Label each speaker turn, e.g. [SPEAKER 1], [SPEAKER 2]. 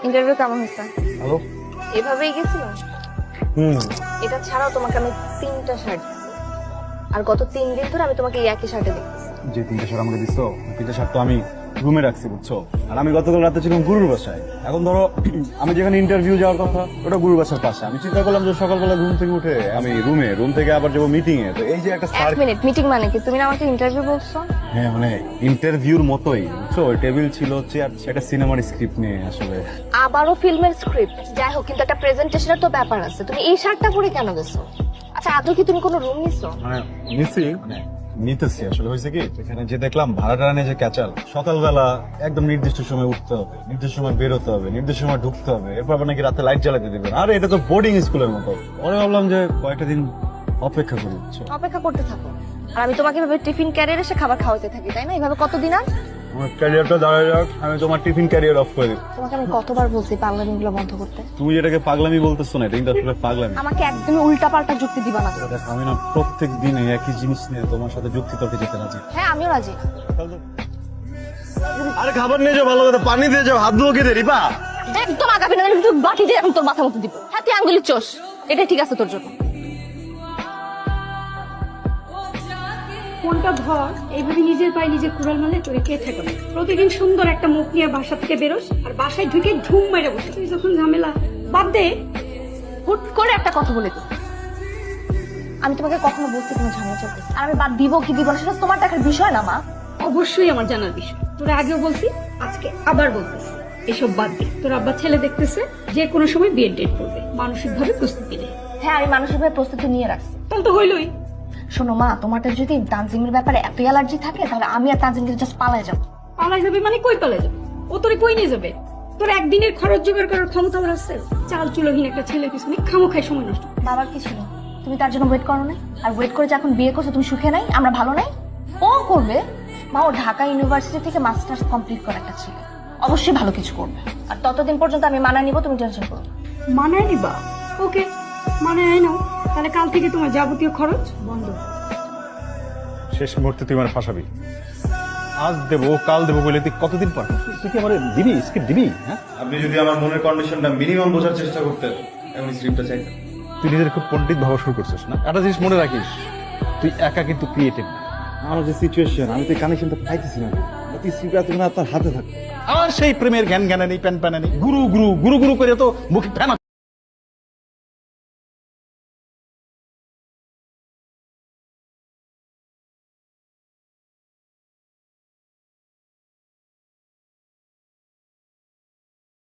[SPEAKER 1] Interview কেমন হয়েছে?
[SPEAKER 2] Hello.
[SPEAKER 1] এভাবেই গেছিল? এটা ছাড়াও তোমাকে আমি 3টা শার্ট দিচ্ছি, আর গত 3 দিন ধরে আমি তোমাকে এই একই শার্টে দেখতেছি।
[SPEAKER 2] যে 3টে শার্ট আমাকে দিছো, 3টে শার্ট তো আমি রুমে রাখছি, বুঝছো? আর আমি গতকাল রাতে ছিলাম গুরুর বাসায়। এখন ধরো আমি যেখানে ইন্টারভিউ যাওয়ার কথা ওটা গুরুর বাসার পাশে। আমি চিন্তা করলাম যে সকালবেলা ঘুম থেকে উঠে আমি রুম থেকে আবার যাবো মিটিং এ। তো এই যে একটা
[SPEAKER 1] এক মিনিট, মিটিং মানে কি? তুমি না আমাকে ইন্টারভিউ বলছো?
[SPEAKER 2] হ্যাঁ, মানে ইন্টারভিউর মতোই, বুঝছো? টেবিল ছিল, চেয়ার, একটা সিনেমার স্ক্রিপ্ট নিয়ে আসলে।
[SPEAKER 1] আবারও ফিল্মের স্ক্রিপ্ট? যাই হোক, কিন্তু একটা প্রেজেন্টেশনের তো ব্যাপার আছে। তুমি এই শার্টটা পরে কেন গেছো? আচ্ছা, আদৌ কি তুমি কোনো রুম নিছো?
[SPEAKER 2] মানে নিছি, মানে নিতেছি। আসলে হয়েছে কি, এখানে যে দেখলাম ভাড়াটা নিয়ে যে ক্যাচাল, সকালবেলা একদম নির্দিষ্ট সময় উঠতে হবে, নির্দিষ্ট সময় বেরোতে হবে, নির্দিষ্ট সময় ঢুকতে হবে, এরপর আবার নাকি রাতে লাইট জ্বালাতে দিবে না। আরে এটা তো বোর্ডিং স্কুলের মতো। পরে ভাবলাম যে কয়েকটা দিন অপেক্ষা করি, বুঝছো?
[SPEAKER 1] অপেক্ষা করতে থাকো, আর আমি তোমাকে এভাবে টিফিন ক্যারিয়ার এসে খাবার খাওয়াতে থাকি, তাই না? এভাবে কতদিন? আর
[SPEAKER 2] আমার ক্যারিয়ারটা দাঁড়ায় যাক, আমি তোমার টিফিন ক্যারিয়ার অফ করে দিই।
[SPEAKER 1] তোমাকে আমি কতবার বলছি পাগলামিগুলো বন্ধ করতে?
[SPEAKER 2] তুমি যেটাকে পাগলামি বলতেছো না, এটা কিন্তু আসলে পাগলামি।
[SPEAKER 1] আমাকে একদমই উল্টাপাল্টা যুক্তি দিবা না।
[SPEAKER 2] দেখো, আমি না প্রত্যেক দিনে একই জিনিস নিয়ে তোমার সাথে যুক্তি তর্কে যেতে রাজি।
[SPEAKER 1] হ্যাঁ, আমিও রাজি।
[SPEAKER 2] আরে খাবার নিয়ে যাও, ভালো কথা পানি দিয়ে যাও, হাত ধুয়ে দিয়ে রিপা।
[SPEAKER 1] একদম আগাবি না, কিন্তু বাটি দিয়ে আমি তোর মাথা মতো দিব। হ্যাঁ, তুই আঙ্গুলি চোষ, এটা ঠিক আছে তোর জন্য।
[SPEAKER 3] কোনটা ভর এইভাবে নিজের পায়ে নিজে কুড়াল মারলে তোরে কে থাকে না? প্রতিদিন সুন্দর একটা মুখ নিয়ে বাসা থেকে বেরোস, আর বাসায় ঢুকে ঢুম মেরে বসে। তুই যখন ঝামেলা বাদ দে।
[SPEAKER 1] হুট করে একটা কথা বলে দিই, আমি তোমাকে কখনো বলছি কোনো ঝামেলা চলতেছে, আর আমি বাদ দিব কি দিব না সেটা তোমার দেখার বিষয় না, মা।
[SPEAKER 3] অবশ্যই আমার জানার বিষয়। তোরা আগেও বলছি, আজকে আবার বলতেছি, এসব বাদ দে। তোর আব্বা ছেলে দেখতেছে, যে কোনো সময় বিয়ের ডেট করবে, মানসিক ভাবে প্রস্তুতি নে।
[SPEAKER 1] হ্যাঁ, আমি মানসিকভাবে প্রস্তুতি নিয়ে রাখছি।
[SPEAKER 3] তাহলে তো হইলই।
[SPEAKER 1] শোনো মা, তোমারটা যদি তানজিমের ব্যাপারে এত অ্যালার্জি থাকে, তাহলে আমি আর তানজিমকে জাস্ট পালাই যাবো।
[SPEAKER 3] পালাই যাবে মানে কই পালাই যাবে? ও তোরে কই নিয়ে যাবে? তোর একদিনের খরচ জোগাড় করার ক্ষমতা আমার আছে? চাল চুলোহীন একটা ছেলের পিছনে খামোখাই সময় নষ্ট।
[SPEAKER 1] বাবার কি ছিল? তুমি তার জন্য ওয়েট করো না? আর ওয়েট করে যখন বিয়ে করছো, তুমি সুখে নাই, আমরা ভালো নাই? ও করবে। মা, ও ঢাকা ইউনিভার্সিটি থেকে মাস্টার্স কমপ্লিট করা একটা ছিল, অবশ্যই ভালো কিছু করবে। আর ততদিন পর্যন্ত আমি মানা নিব, তুমি টেনশন করো না।
[SPEAKER 3] মানায় নিবা? ওকে, মানায় নাও। তাহলে কাল থেকে তোমার যাবতীয় খরচ বন্ধ।
[SPEAKER 2] শেষ মুহূর্তে তুই আমার ফাঁসাবি। আজ দেবো কাল দেবো বলে তুই কতদিন পর তুই কি আমার দিবি, স্ক্রিপ্ট দিবি? হ্যাঁ, আপনি যদি আমার মনের কন্ডিশনটা মিনিমাম বোঝার চেষ্টা করতেন, এমন স্ক্রিপ্টটা চাইতেন। তুই নিজের খুব পণ্ডিত ভাবা শুরু করছিস না? একটা জিনিস মনে রাখিস, তুই একা কিন্তু ক্রিয়েটিভ না। আমার যে সিচুয়েশন, আমি তো কানেকশনটা পাইতেছি না। তুই স্ক্রিপ্ট আপনার হাতে থাকে। আমার সেই প্রেমের জ্ঞান নেই, প্যান প্যানে নেই, গুরু গুরু গুরু গুরু করে তো মুখে ফেনা